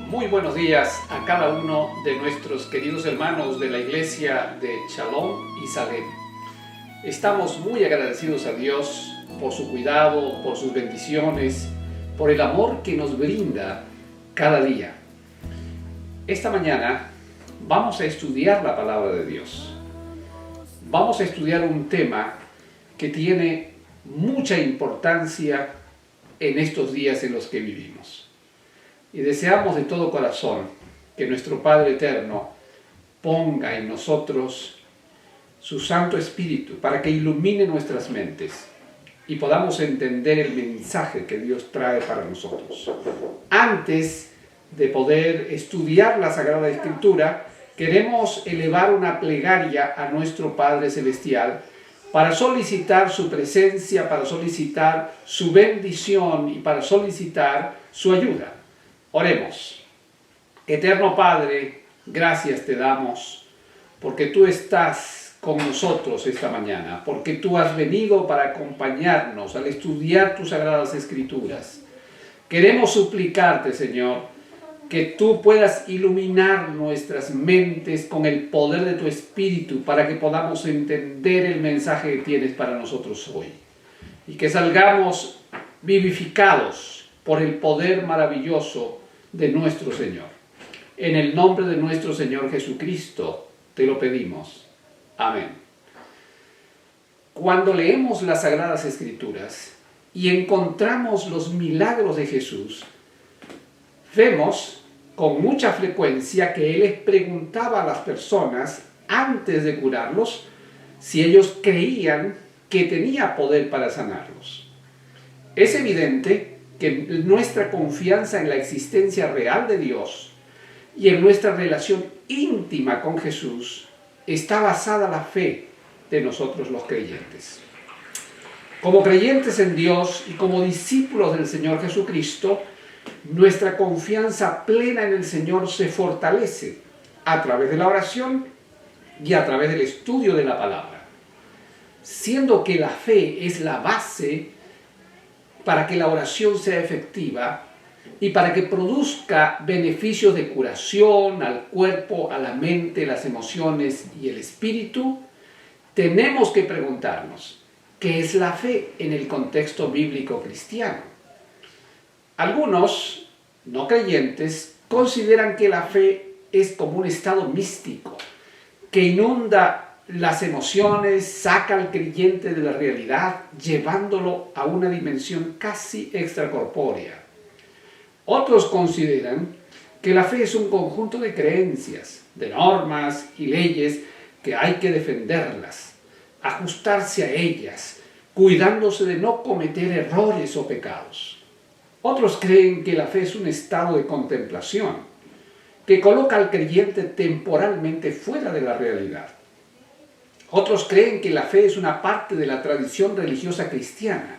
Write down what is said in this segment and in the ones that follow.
Muy buenos días a cada uno de nuestros queridos hermanos de la iglesia de Shalom y Salem. Estamos muy agradecidos a Dios por su cuidado, por sus bendiciones, por el amor que nos brinda cada día. Esta mañana vamos a estudiar la palabra de Dios. Vamos a estudiar un tema que tiene mucha importancia en estos días en los que vivimos. Y deseamos de todo corazón que nuestro Padre Eterno ponga en nosotros su Santo Espíritu para que ilumine nuestras mentes y podamos entender el mensaje que Dios trae para nosotros. Antes de poder estudiar la Sagrada Escritura, queremos elevar una plegaria a nuestro Padre Celestial para solicitar su presencia, para solicitar su bendición y para solicitar su ayuda. Oremos. Eterno Padre, gracias te damos porque tú estás con nosotros esta mañana, porque tú has venido para acompañarnos al estudiar tus Sagradas Escrituras. Queremos suplicarte, Señor, que tú puedas iluminar nuestras mentes con el poder de tu Espíritu para que podamos entender el mensaje que tienes para nosotros hoy. Y que salgamos vivificados por el poder maravilloso de nuestro Señor. En el nombre de nuestro Señor Jesucristo te lo pedimos. Amén. Cuando leemos las Sagradas Escrituras y encontramos los milagros de Jesús, vemos con mucha frecuencia que Él les preguntaba a las personas antes de curarlos si ellos creían que tenía poder para sanarlos. Es evidente que nuestra confianza en la existencia real de Dios y en nuestra relación íntima con Jesús está basada en la fe de nosotros los creyentes. Como creyentes en Dios y como discípulos del Señor Jesucristo, nuestra confianza plena en el Señor se fortalece a través de la oración y a través del estudio de la palabra, siendo que la fe es la base para que la oración sea efectiva y para que produzca beneficios de curación al cuerpo, a la mente, las emociones y el espíritu. Tenemos que preguntarnos, ¿qué es la fe en el contexto bíblico cristiano? Algunos no creyentes consideran que la fe es como un estado místico que inunda las emociones, saca al creyente de la realidad, llevándolo a una dimensión casi extracorpórea. Otros consideran que la fe es un conjunto de creencias, de normas y leyes que hay que defenderlas, ajustarse a ellas, cuidándose de no cometer errores o pecados. Otros creen que la fe es un estado de contemplación, que coloca al creyente temporalmente fuera de la realidad. Otros creen que la fe es una parte de la tradición religiosa cristiana,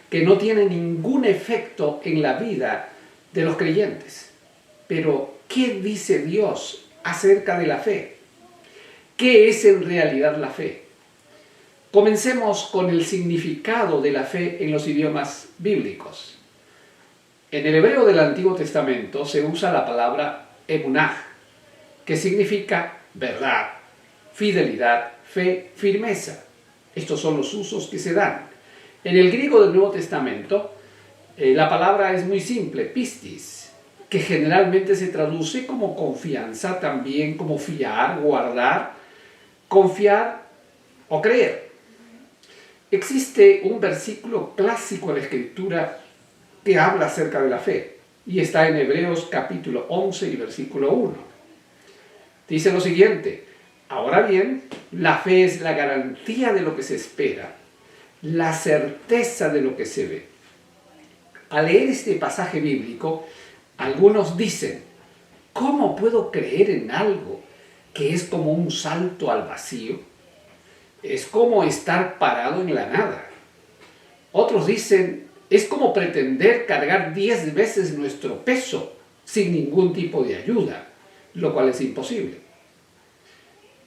que no tiene ningún efecto en la vida de los creyentes. Pero, ¿qué dice Dios acerca de la fe? ¿Qué es en realidad la fe? Comencemos con el significado de la fe en los idiomas bíblicos. En el hebreo del Antiguo Testamento se usa la palabra emunah, que significa verdad, fidelidad, fe, firmeza. Estos son los usos que se dan. En el griego del Nuevo Testamento, la palabra es muy simple, pistis, que generalmente se traduce como confianza, también como fiar, guardar, confiar o creer. Existe un versículo clásico en la Escritura que habla acerca de la fe, y está en Hebreos capítulo 11 y versículo 1. Dice lo siguiente: ahora bien, la fe es la garantía de lo que se espera, la certeza de lo que se ve. Al leer este pasaje bíblico, algunos dicen, ¿cómo puedo creer en algo que es como un salto al vacío? Es como estar parado en la nada. Otros dicen, es como pretender cargar 10 veces nuestro peso sin ningún tipo de ayuda, lo cual es imposible.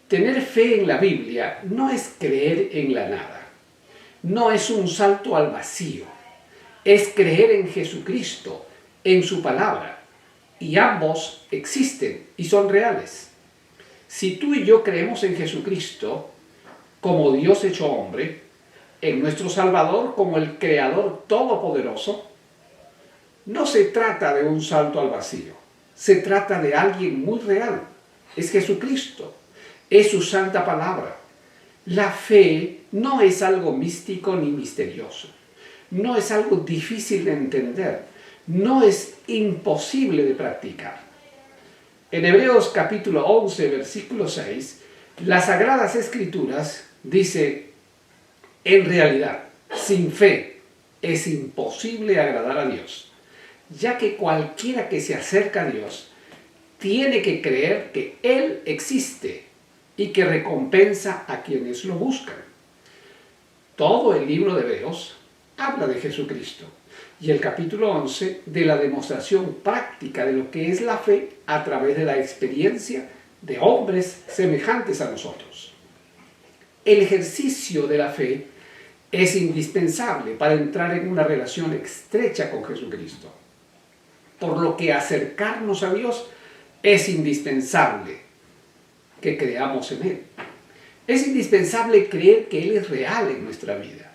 Tener fe en la Biblia no es creer en la nada, no es un salto al vacío, es creer en Jesucristo, en su palabra. y ambos existen y son reales. Si tú y yo creemos en Jesucristo como Dios hecho hombre, en nuestro Salvador como el Creador Todopoderoso, no se trata de un salto al vacío, se trata de alguien muy real. Es Jesucristo, es su santa palabra. La fe no es algo místico ni misterioso, no es algo difícil de entender, no es imposible de practicar. En Hebreos capítulo 11, versículo 6, las Sagradas Escrituras dice: en realidad, sin fe es imposible agradar a Dios, ya que cualquiera que se acerca a Dios tiene que creer que Él existe y que recompensa a quienes lo buscan. Todo el libro de Hebreos habla de Jesucristo y el capítulo 11 de la demostración práctica de lo que es la fe a través de la experiencia de hombres semejantes a nosotros. El ejercicio de la fe es indispensable para entrar en una relación estrecha con Jesucristo, por lo que acercarnos a Dios es indispensable que creamos en Él. Es indispensable creer que Él es real en nuestra vida.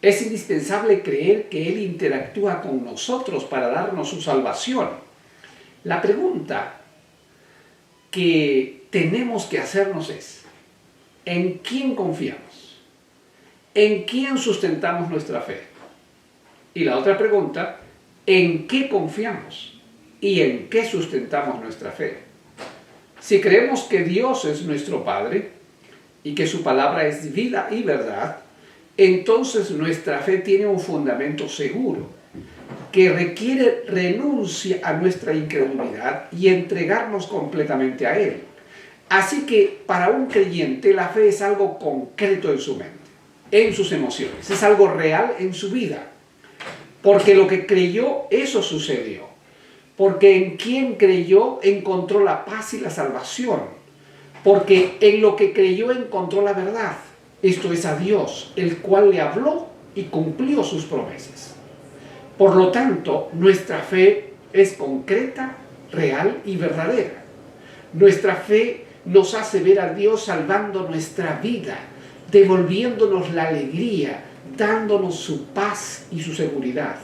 Es indispensable creer que Él interactúa con nosotros para darnos su salvación. La pregunta que tenemos que hacernos es: ¿en quién confiamos? ¿En quién sustentamos nuestra fe? Y la otra pregunta: ¿en qué confiamos? ¿Y en qué sustentamos nuestra fe? Si creemos que Dios es nuestro Padre y que su palabra es vida y verdad, entonces nuestra fe tiene un fundamento seguro que requiere renuncia a nuestra incredulidad y entregarnos completamente a Él. Así que para un creyente la fe es algo concreto en su mente, en sus emociones, es algo real en su vida, porque lo que creyó, eso sucedió. Porque en quien creyó encontró la paz y la salvación. Porque en lo que creyó encontró la verdad. Esto es a Dios, el cual le habló y cumplió sus promesas. Por lo tanto, nuestra fe es concreta, real y verdadera. Nuestra fe nos hace ver a Dios salvando nuestra vida, devolviéndonos la alegría, dándonos su paz y su seguridad.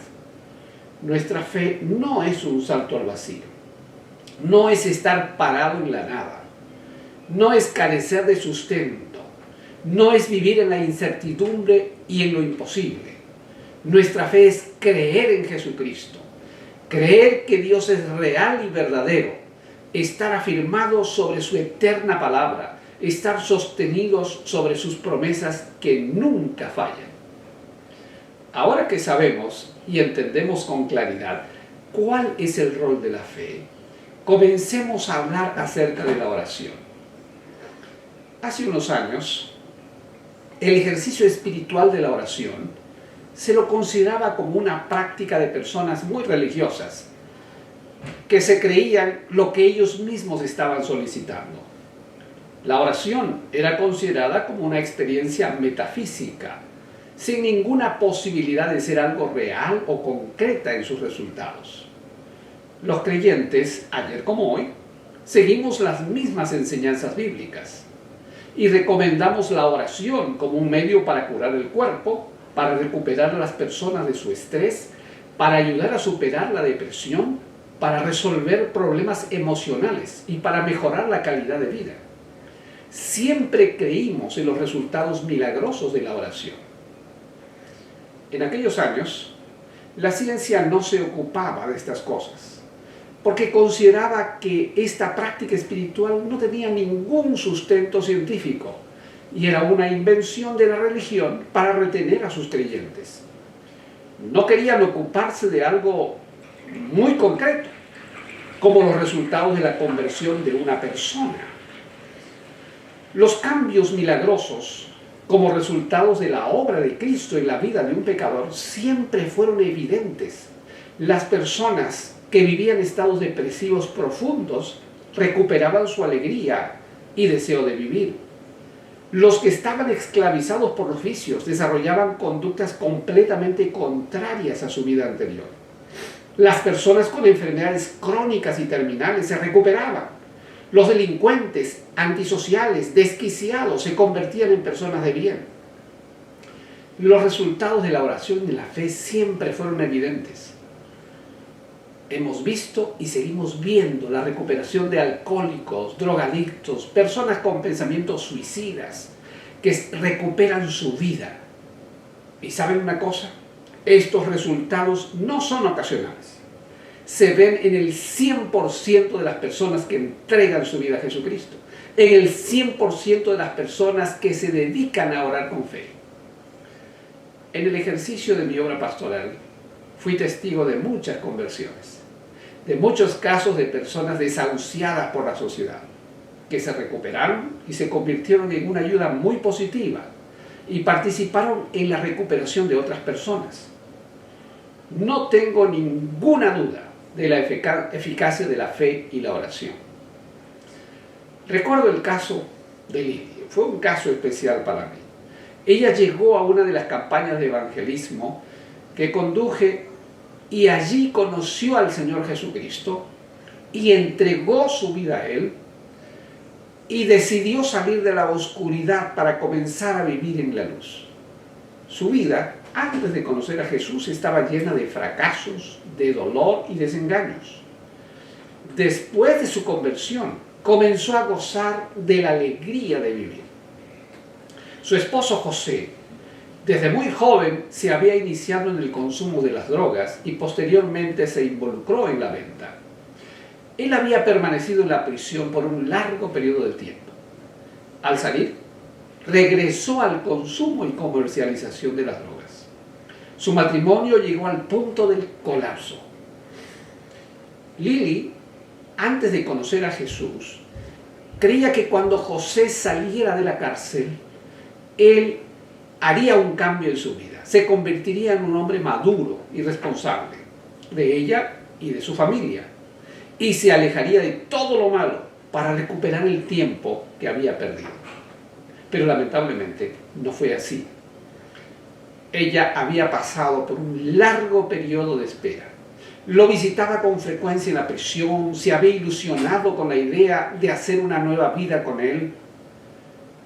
Nuestra fe no es un salto al vacío, no es estar parado en la nada, no es carecer de sustento, no es vivir en la incertidumbre y en lo imposible. Nuestra fe es creer en Jesucristo, creer que Dios es real y verdadero, estar afirmados sobre su eterna palabra, estar sostenidos sobre sus promesas que nunca fallan. Ahora que sabemos y entendemos con claridad cuál es el rol de la fe, comencemos a hablar acerca de la oración. Hace unos años, el ejercicio espiritual de la oración se lo consideraba como una práctica de personas muy religiosas, que se creían lo que ellos mismos estaban solicitando. La oración era considerada como una experiencia metafísica, sin ninguna posibilidad de ser algo real o concreta en sus resultados. Los creyentes, ayer como hoy, seguimos las mismas enseñanzas bíblicas y recomendamos la oración como un medio para curar el cuerpo, para recuperar a las personas de su estrés, para ayudar a superar la depresión, para resolver problemas emocionales y para mejorar la calidad de vida. Siempre creímos en los resultados milagrosos de la oración. En aquellos años, la ciencia no se ocupaba de estas cosas, porque consideraba que esta práctica espiritual no tenía ningún sustento científico y era una invención de la religión para retener a sus creyentes. No querían ocuparse de algo muy concreto, como los resultados de la conversión de una persona. Los cambios milagrosos como resultados de la obra de Cristo en la vida de un pecador siempre fueron evidentes. Las personas que vivían estados depresivos profundos recuperaban su alegría y deseo de vivir. Los que estaban esclavizados por los vicios desarrollaban conductas completamente contrarias a su vida anterior. Las personas con enfermedades crónicas y terminales se recuperaban. Los delincuentes, antisociales, desquiciados se convertían en personas de bien. Los resultados de la oración y de la fe siempre fueron evidentes. Hemos visto y seguimos viendo la recuperación de alcohólicos, drogadictos, personas con pensamientos suicidas que recuperan su vida. ¿Y saben una cosa? Estos resultados no son ocasionales. Se ven en el 100% de las personas que entregan su vida a Jesucristo, en el 100% de las personas que se dedican a orar con fe. En el ejercicio de mi obra pastoral, fui testigo de muchas conversiones, de muchos casos de personas desahuciadas por la sociedad, que se recuperaron y se convirtieron en una ayuda muy positiva y participaron en la recuperación de otras personas. No tengo ninguna duda de la eficacia de la fe y la oración. Recuerdo el caso de Lidia. Fue un caso especial para mí. Ella llegó a una de las campañas de evangelismo que conduje y allí conoció al Señor Jesucristo y entregó su vida a Él y decidió salir de la oscuridad para comenzar a vivir en la luz. Su vida, antes de conocer a Jesús, estaba llena de fracasos, de dolor y desengaños. Después de su conversión, comenzó a gozar de la alegría de vivir. Su esposo José, desde muy joven, se había iniciado en el consumo de las drogas y posteriormente se involucró en la venta. Él había permanecido en la prisión por un largo periodo de tiempo. Al salir, regresó al consumo y comercialización de las drogas. Su matrimonio llegó al punto del colapso. Lili, antes de conocer a Jesús, creía que cuando José saliera de la cárcel, él haría un cambio en su vida. Se convertiría en un hombre maduro y responsable de ella y de su familia. Y se alejaría de todo lo malo para recuperar el tiempo que había perdido. Pero lamentablemente no fue así. Ella había pasado por un largo periodo de espera. Lo visitaba con frecuencia en la prisión, se había ilusionado con la idea de hacer una nueva vida con él.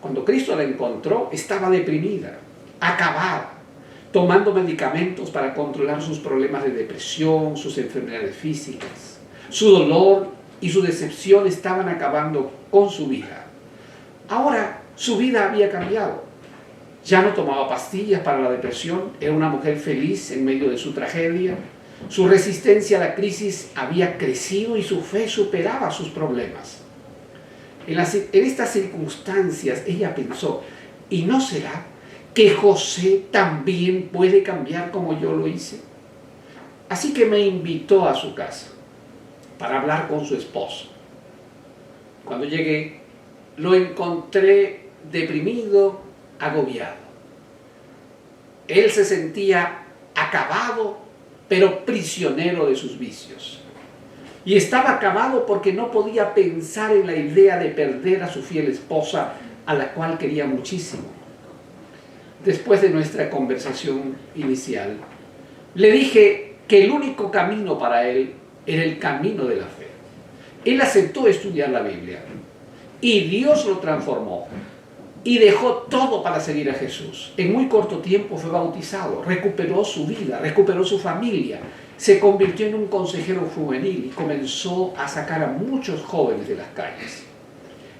Cuando Cristo la encontró, estaba deprimida, acabada, tomando medicamentos para controlar sus problemas de depresión, sus enfermedades físicas. Su dolor y su decepción estaban acabando con su vida. Ahora su vida había cambiado. Ya no tomaba pastillas para la depresión, era una mujer feliz en medio de su tragedia. Su resistencia a la crisis había crecido y su fe superaba sus problemas. En estas circunstancias ella pensó, ¿y no será que José también puede cambiar como yo lo hice? Así que me invitó a su casa para hablar con su esposo. Cuando llegué, lo encontré deprimido, agobiado. Él se sentía acabado, pero prisionero de sus vicios. Y estaba acabado porque no podía pensar en la idea de perder a su fiel esposa, a la cual quería muchísimo. Después de nuestra conversación inicial, le dije que el único camino para él era el camino de la fe. Él aceptó estudiar la Biblia y Dios lo transformó y dejó todo para seguir a Jesús. En muy corto tiempo fue bautizado, recuperó su vida, recuperó su familia, se convirtió en un consejero juvenil y comenzó a sacar a muchos jóvenes de las calles.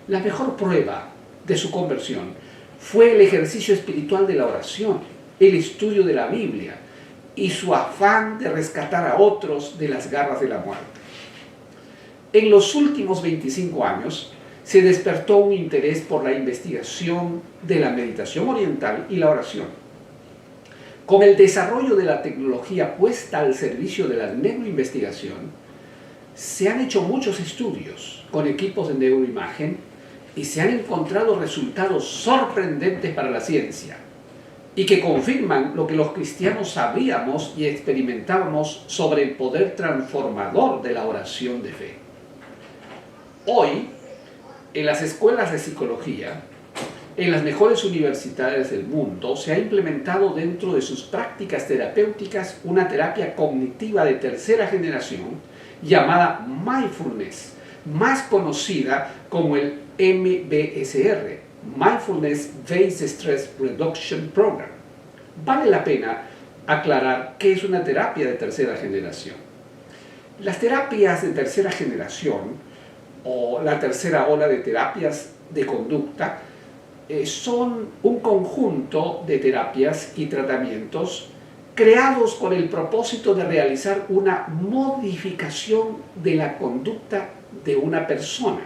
La mejor prueba de su conversión fue el ejercicio espiritual de la oración, el estudio de la Biblia y su afán de rescatar a otros de las garras de la muerte. En los últimos 25 años se despertó un interés por la investigación de la meditación oriental y la oración. Con el desarrollo de la tecnología puesta al servicio de la neuroinvestigación, se han hecho muchos estudios con equipos de neuroimagen y se han encontrado resultados sorprendentes para la ciencia y que confirman lo que los cristianos sabíamos y experimentábamos sobre el poder transformador de la oración de fe. Hoy, en las escuelas de psicología, en las mejores universidades del mundo se ha implementado dentro de sus prácticas terapéuticas una terapia cognitiva de tercera generación llamada mindfulness, más conocida como el MBSR, Mindfulness Based Stress Reduction Program. Vale la pena aclarar qué es una terapia de tercera generación. Las terapias de tercera generación o la tercera ola de terapias de conducta son un conjunto de terapias y tratamientos creados con el propósito de realizar una modificación de la conducta de una persona,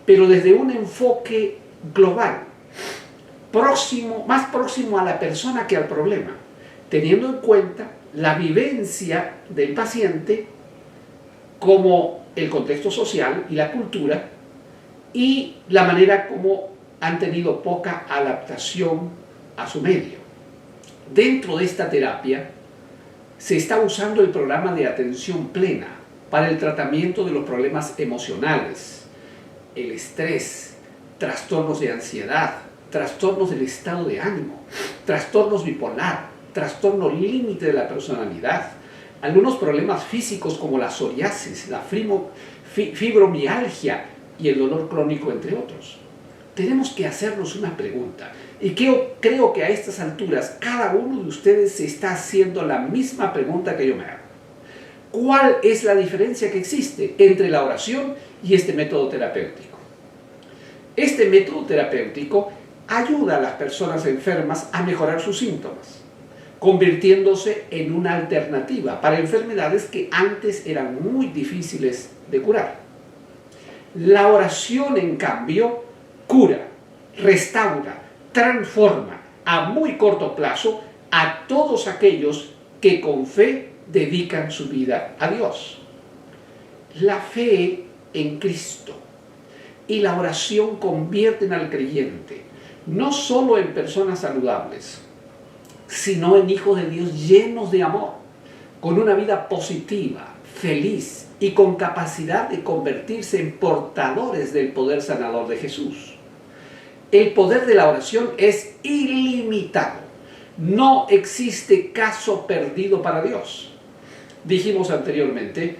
pero desde un enfoque global, más próximo a la persona que al problema, teniendo en cuenta la vivencia del paciente como el contexto social y la cultura y la manera como han tenido poca adaptación a su medio. Dentro de esta terapia se está usando el programa de atención plena para el tratamiento de los problemas emocionales, el estrés, trastornos de ansiedad, trastornos del estado de ánimo, trastornos bipolar, trastorno límite de la personalidad, algunos problemas físicos como la psoriasis, la fibromialgia y el dolor crónico, entre otros. Tenemos que hacernos una pregunta, y creo que a estas alturas cada uno de ustedes se está haciendo la misma pregunta que yo me hago. ¿Cuál es la diferencia que existe entre la oración y este método terapéutico? Este método terapéutico ayuda a las personas enfermas a mejorar sus síntomas, convirtiéndose en una alternativa para enfermedades que antes eran muy difíciles de curar. La oración, en cambio, cura, restaura, transforma a muy corto plazo a todos aquellos que con fe dedican su vida a Dios. La fe en Cristo y la oración convierten al creyente no solo en personas saludables, sino en hijos de Dios llenos de amor, con una vida positiva, feliz y con capacidad de convertirse en portadores del poder sanador de Jesús. El poder de la oración es ilimitado. No existe caso perdido para Dios. Dijimos anteriormente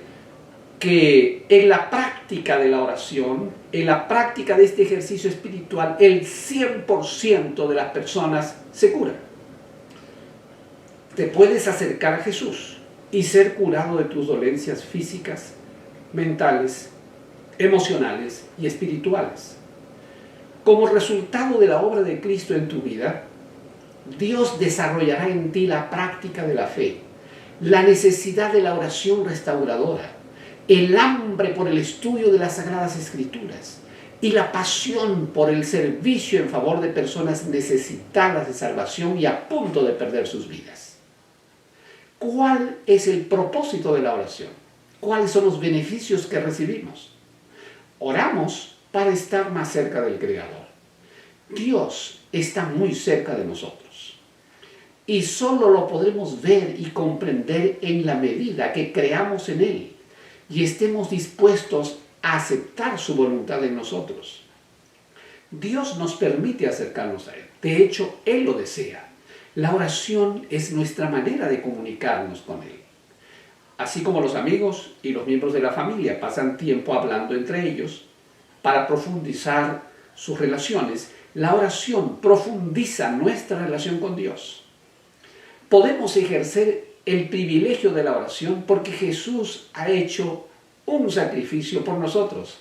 que en la práctica de la oración, en la práctica de este ejercicio espiritual, el 100% de las personas se curan. Te puedes acercar a Jesús y ser curado de tus dolencias físicas, mentales, emocionales y espirituales. Como resultado de la obra de Cristo en tu vida, Dios desarrollará en ti la práctica de la fe, la necesidad de la oración restauradora, el hambre por el estudio de las Sagradas Escrituras y la pasión por el servicio en favor de personas necesitadas de salvación y a punto de perder sus vidas. ¿Cuál es el propósito de la oración? ¿Cuáles son los beneficios que recibimos? Oramos para estar más cerca del Creador. Dios está muy cerca de nosotros y solo lo podremos ver y comprender en la medida que creamos en Él y estemos dispuestos a aceptar su voluntad en nosotros. Dios nos permite acercarnos a Él. De hecho, Él lo desea. La oración es nuestra manera de comunicarnos con Él. Así como los amigos y los miembros de la familia pasan tiempo hablando entre ellos para profundizar sus relaciones, la oración profundiza nuestra relación con Dios. Podemos ejercer el privilegio de la oración porque Jesús ha hecho un sacrificio por nosotros.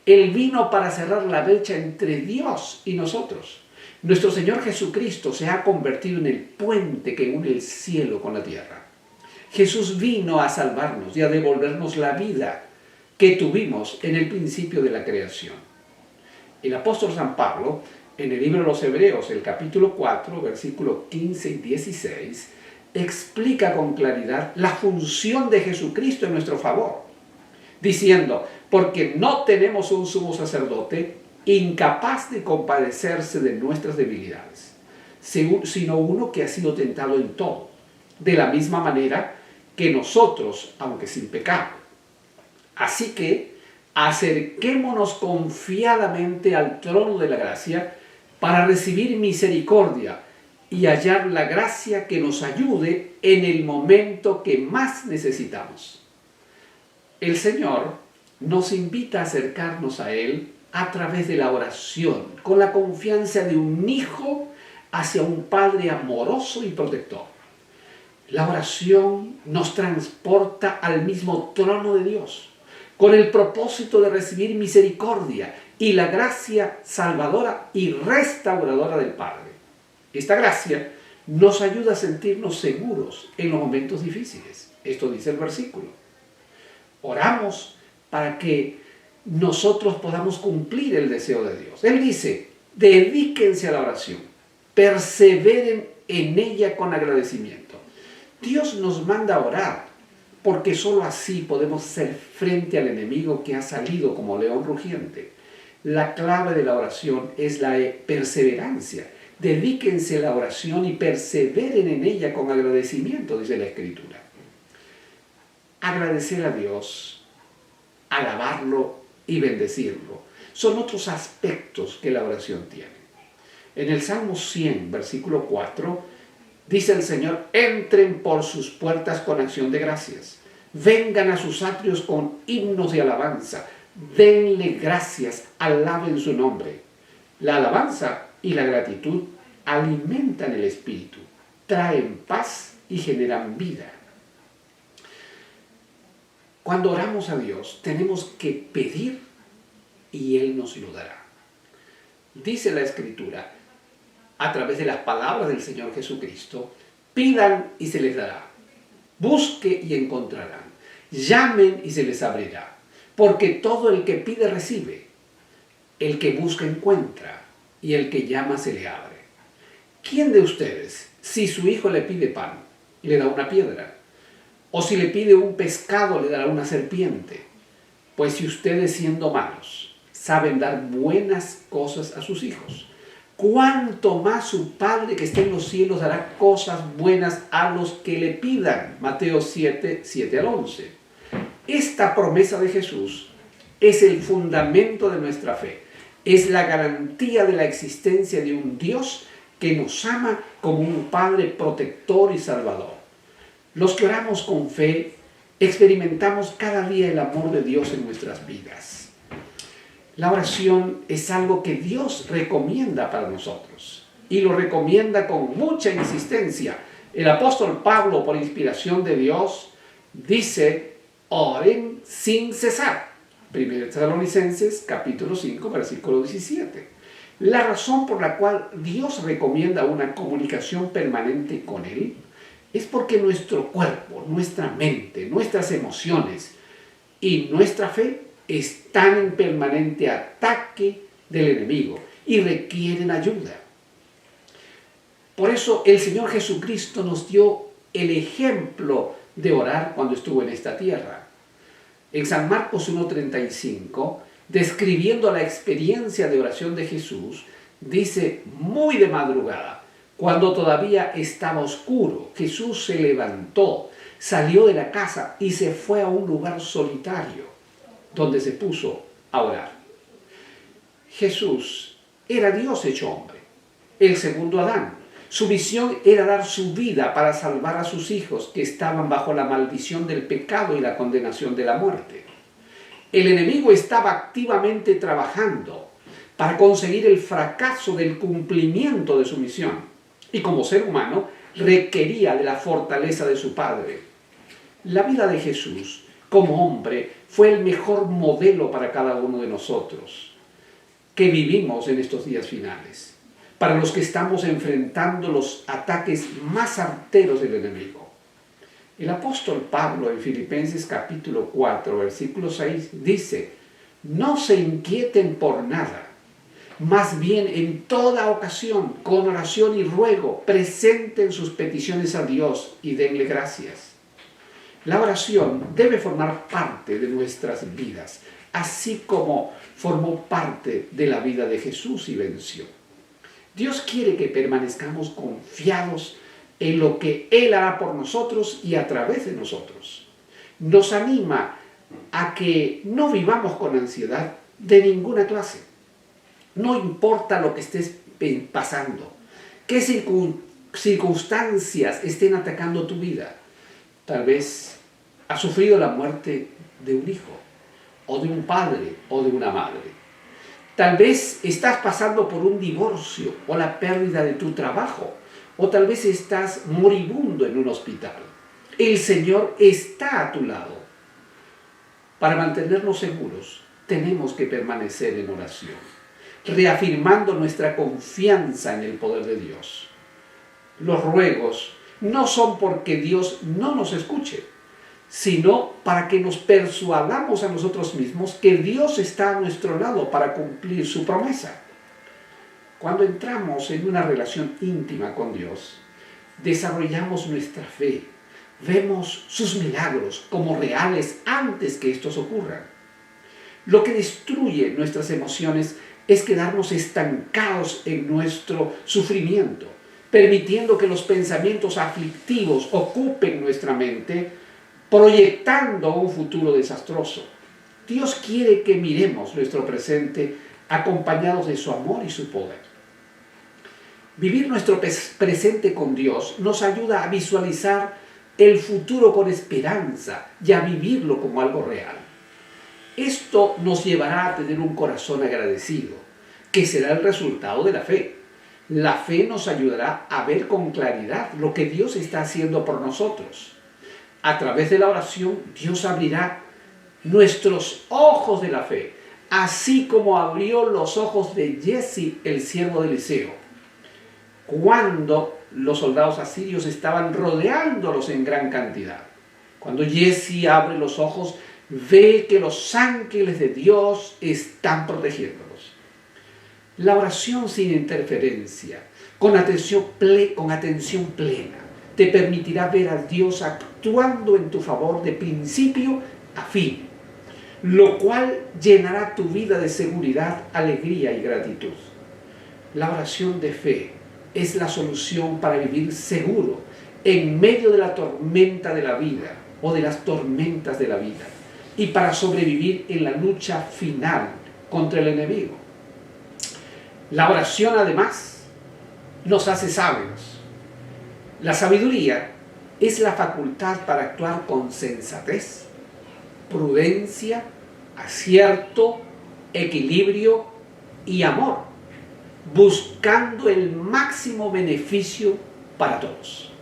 Él vino para cerrar la brecha entre Dios y nosotros. Nuestro Señor Jesucristo se ha convertido en el puente que une el cielo con la tierra. Jesús vino a salvarnos y a devolvernos la vida que tuvimos en el principio de la creación. El apóstol San Pablo, en el libro de los Hebreos, el capítulo 4, versículos 15 y 16, explica con claridad la función de Jesucristo en nuestro favor, diciendo, porque no tenemos un sumo sacerdote incapaz de compadecerse de nuestras debilidades, sino uno que ha sido tentado en todo, de la misma manera que nosotros, aunque sin pecado. Así que acerquémonos confiadamente al trono de la gracia para recibir misericordia y hallar la gracia que nos ayude en el momento que más necesitamos. El Señor nos invita a acercarnos a Él a través de la oración, con la confianza de un hijo hacia un Padre amoroso y protector. La oración nos transporta al mismo trono de Dios, con el propósito de recibir misericordia y la gracia salvadora y restauradora del Padre. Esta gracia nos ayuda a sentirnos seguros en los momentos difíciles. Esto dice el versículo. Oramos para que nosotros podamos cumplir el deseo de Dios. Él dice, dedíquense a la oración, perseveren en ella con agradecimiento. Dios nos manda a orar, porque sólo así podemos hacer frente al enemigo que ha salido como león rugiente. La clave de la oración es la perseverancia. Dedíquense a la oración y perseveren en ella con agradecimiento, dice la Escritura. Agradecer a Dios, alabarlo y bendecirlo son otros aspectos que la oración tiene. En el Salmo 100, versículo 4, dice el Señor, entren por sus puertas con acción de gracias, vengan a sus atrios con himnos de alabanza, denle gracias, alaben su nombre. La alabanza y la gratitud alimentan el espíritu, traen paz y generan vida. Cuando oramos a Dios, tenemos que pedir y Él nos lo dará. Dice la Escritura, a través de las palabras del Señor Jesucristo, pidan y se les dará, busquen y encontrarán, llamen y se les abrirá, porque todo el que pide recibe, el que busca encuentra, y el que llama se le abre. ¿Quién de ustedes, si su hijo le pide pan, le da una piedra? O si le pide un pescado, le dará una serpiente. Pues si ustedes, siendo malos, saben dar buenas cosas a sus hijos, ¿cuánto más su Padre que está en los cielos dará cosas buenas a los que le pidan? Mateo 7, 7 al 11. Esta promesa de Jesús es el fundamento de nuestra fe. Es la garantía de la existencia de un Dios que nos ama como un Padre protector y salvador. Los que oramos con fe experimentamos cada día el amor de Dios en nuestras vidas. La oración es algo que Dios recomienda para nosotros y lo recomienda con mucha insistencia. El apóstol Pablo, por inspiración de Dios, dice, oren sin cesar. 1 Tesalonicenses capítulo 5, versículo 17. La razón por la cual Dios recomienda una comunicación permanente con Él es porque nuestro cuerpo, nuestra mente, nuestras emociones y nuestra fe están en permanente ataque del enemigo y requieren ayuda. Por eso el Señor Jesucristo nos dio el ejemplo de orar cuando estuvo en esta tierra. En San Marcos 1:35, describiendo la experiencia de oración de Jesús, dice, muy de madrugada, cuando todavía estaba oscuro, Jesús se levantó, salió de la casa y se fue a un lugar solitario, donde se puso a orar. Jesús era Dios hecho hombre, el segundo Adán. Su misión era dar su vida para salvar a sus hijos que estaban bajo la maldición del pecado y la condenación de la muerte. El enemigo estaba activamente trabajando para conseguir el fracaso del cumplimiento de su misión. Y como ser humano, requería de la fortaleza de su Padre. La vida de Jesús, como hombre, fue el mejor modelo para cada uno de nosotros que vivimos en estos días finales, para los que estamos enfrentando los ataques más arteros del enemigo. El apóstol Pablo en Filipenses capítulo 4, versículo 6 dice, no se inquieten por nada, más bien en toda ocasión, con oración y ruego, presenten sus peticiones a Dios y denle gracias. La oración debe formar parte de nuestras vidas, así como formó parte de la vida de Jesús y venció. Dios quiere que permanezcamos confiados en lo que Él hará por nosotros y a través de nosotros. Nos anima a que no vivamos con ansiedad de ninguna clase. No importa lo que estés pasando, qué circunstancias estén atacando tu vida. Tal vez has sufrido la muerte de un hijo, o de un padre, o de una madre. Tal vez estás pasando por un divorcio, o la pérdida de tu trabajo, o tal vez estás moribundo en un hospital. El Señor está a tu lado. Para mantenernos seguros, tenemos que permanecer en oración, reafirmando nuestra confianza en el poder de Dios. Los ruegos no son porque Dios no nos escuche, sino para que nos persuadamos a nosotros mismos que Dios está a nuestro lado para cumplir su promesa. Cuando entramos en una relación íntima con Dios, desarrollamos nuestra fe, vemos sus milagros como reales antes que estos ocurran. Lo que destruye nuestras emociones es quedarnos estancados en nuestro sufrimiento, permitiendo que los pensamientos aflictivos ocupen nuestra mente, proyectando un futuro desastroso. Dios quiere que miremos nuestro presente acompañados de su amor y su poder. Vivir nuestro presente con Dios nos ayuda a visualizar el futuro con esperanza y a vivirlo como algo real. Esto nos llevará a tener un corazón agradecido, que será el resultado de la fe. La fe nos ayudará a ver con claridad lo que Dios está haciendo por nosotros. A través de la oración, Dios abrirá nuestros ojos de la fe, así como abrió los ojos de Giezi, el siervo de Eliseo, cuando los soldados asirios estaban rodeándolos en gran cantidad. Cuando Giezi abre los ojos, ve que los ángeles de Dios están protegiéndolos. La oración sin interferencia, con atención plena, te permitirá ver a Dios actuando en tu favor de principio a fin, lo cual llenará tu vida de seguridad, alegría y gratitud. La oración de fe es la solución para vivir seguro en medio de la tormenta de la vida o de las tormentas de la vida y para sobrevivir en la lucha final contra el enemigo. La oración además nos hace sabios. La sabiduría es la facultad para actuar con sensatez, prudencia, acierto, equilibrio y amor, buscando el máximo beneficio para todos.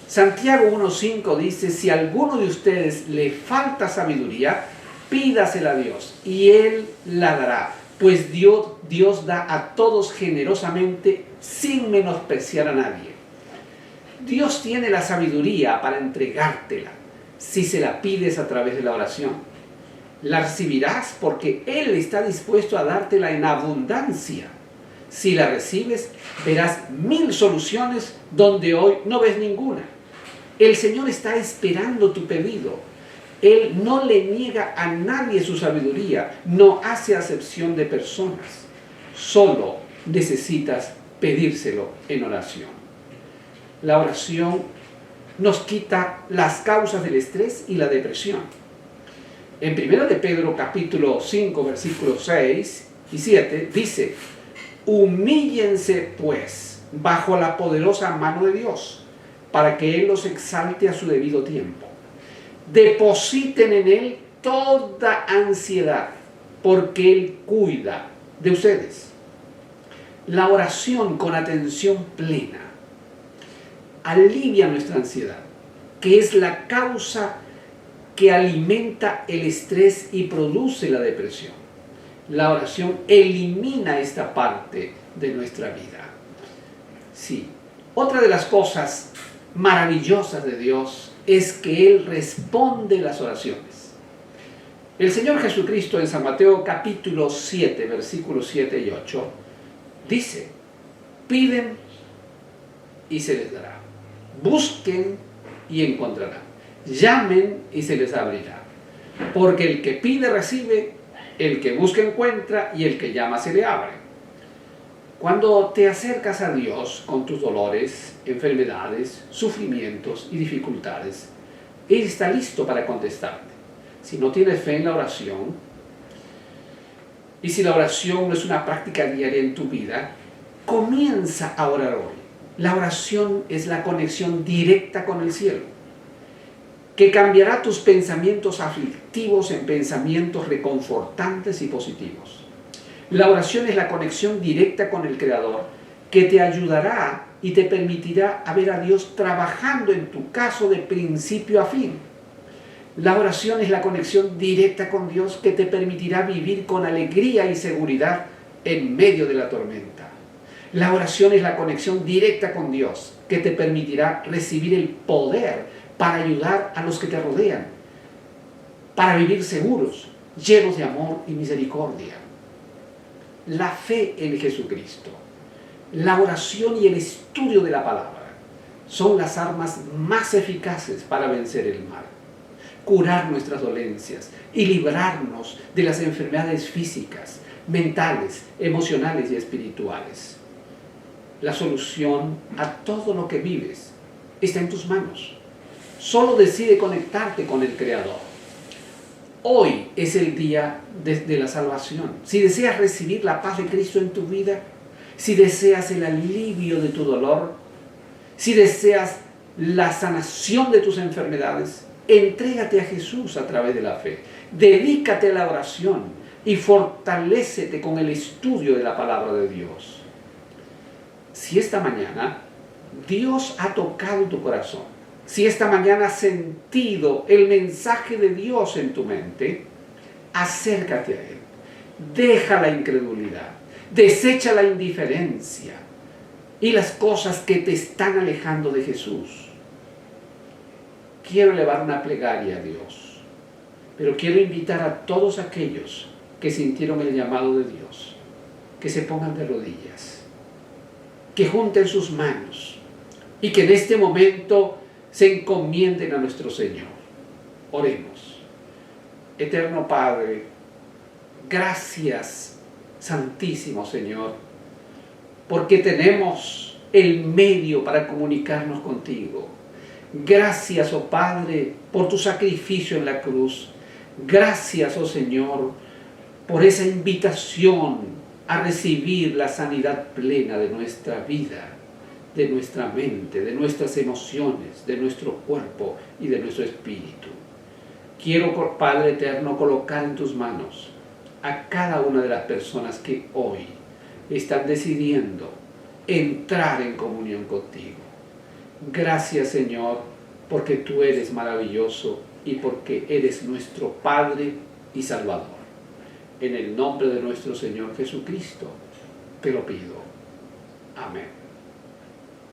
Santiago 1:5 dice: si a alguno de ustedes le falta sabiduría, pídasela a Dios y Él la dará, pues Dios da a todos generosamente sin menospreciar a nadie. Dios tiene la sabiduría para entregártela si se la pides a través de la oración. La recibirás porque Él está dispuesto a dártela en abundancia. Si la recibes, verás 1000 soluciones donde hoy no ves ninguna. El Señor está esperando tu pedido. Él no le niega a nadie su sabiduría, no hace acepción de personas. Solo necesitas pedírselo en oración. La oración nos quita las causas del estrés y la depresión. En 1 de Pedro capítulo 5 versículos 6 y 7 dice: humíllense pues bajo la poderosa mano de Dios, para que Él los exalte a su debido tiempo. Depositen en Él toda ansiedad, porque Él cuida de ustedes. La oración con atención plena alivia nuestra ansiedad, que es la causa que alimenta el estrés y produce la depresión. La oración elimina esta parte de nuestra vida. Sí, otra de las cosas maravillosas de Dios es que Él responde las oraciones. El Señor Jesucristo en San Mateo capítulo 7, versículos 7 y 8, dice: piden y se les dará, busquen y encontrarán, llamen y se les abrirá, porque el que pide recibe, el que busca encuentra y el que llama se le abre. Cuando te acercas a Dios con tus dolores, enfermedades, sufrimientos y dificultades, Él está listo para contestarte. Si no tienes fe en la oración, y si la oración no es una práctica diaria en tu vida, Comienza a orar hoy. La oración es la conexión directa con el cielo, que cambiará tus pensamientos aflictivos en pensamientos reconfortantes y positivos. La oración es la conexión directa con el Creador, que te ayudará y te permitirá ver a Dios trabajando en tu caso de principio a fin. La oración es la conexión directa con Dios que te permitirá vivir con alegría y seguridad en medio de la tormenta. La oración es la conexión directa con Dios que te permitirá recibir el poder para ayudar a los que te rodean, para vivir seguros, llenos de amor y misericordia. La fe en Jesucristo, la oración y el estudio de la palabra son las armas más eficaces para vencer el mal, curar nuestras dolencias y librarnos de las enfermedades físicas, mentales, emocionales y espirituales. La solución a todo lo que vives está en tus manos. Solo decide conectarte con el Creador. Hoy es el día de la salvación. Si deseas recibir la paz de Cristo en tu vida, si deseas el alivio de tu dolor, si deseas la sanación de tus enfermedades, entrégate a Jesús a través de la fe. Dedícate a la oración y fortalécete con el estudio de la palabra de Dios. Si esta mañana Dios ha tocado tu corazón, si esta mañana has sentido el mensaje de Dios en tu mente, acércate a Él. Deja la incredulidad, desecha la indiferencia y las cosas que te están alejando de Jesús. Quiero elevar una plegaria a Dios, pero quiero invitar a todos aquellos que sintieron el llamado de Dios, que se pongan de rodillas, que junten sus manos y que en este momento se encomienden a nuestro Señor. Oremos. Eterno Padre, gracias, Santísimo Señor, porque tenemos el medio para comunicarnos contigo. Gracias, oh Padre, por tu sacrificio en la cruz. Gracias, oh Señor, por esa invitación a recibir la sanidad plena de nuestra vida, de nuestra mente, de nuestras emociones, de nuestro cuerpo y de nuestro espíritu. Quiero, Padre eterno, colocar en tus manos a cada una de las personas que hoy están decidiendo entrar en comunión contigo. Gracias, Señor, porque tú eres maravilloso y porque eres nuestro Padre y Salvador. En el nombre de nuestro Señor Jesucristo, te lo pido. Amén.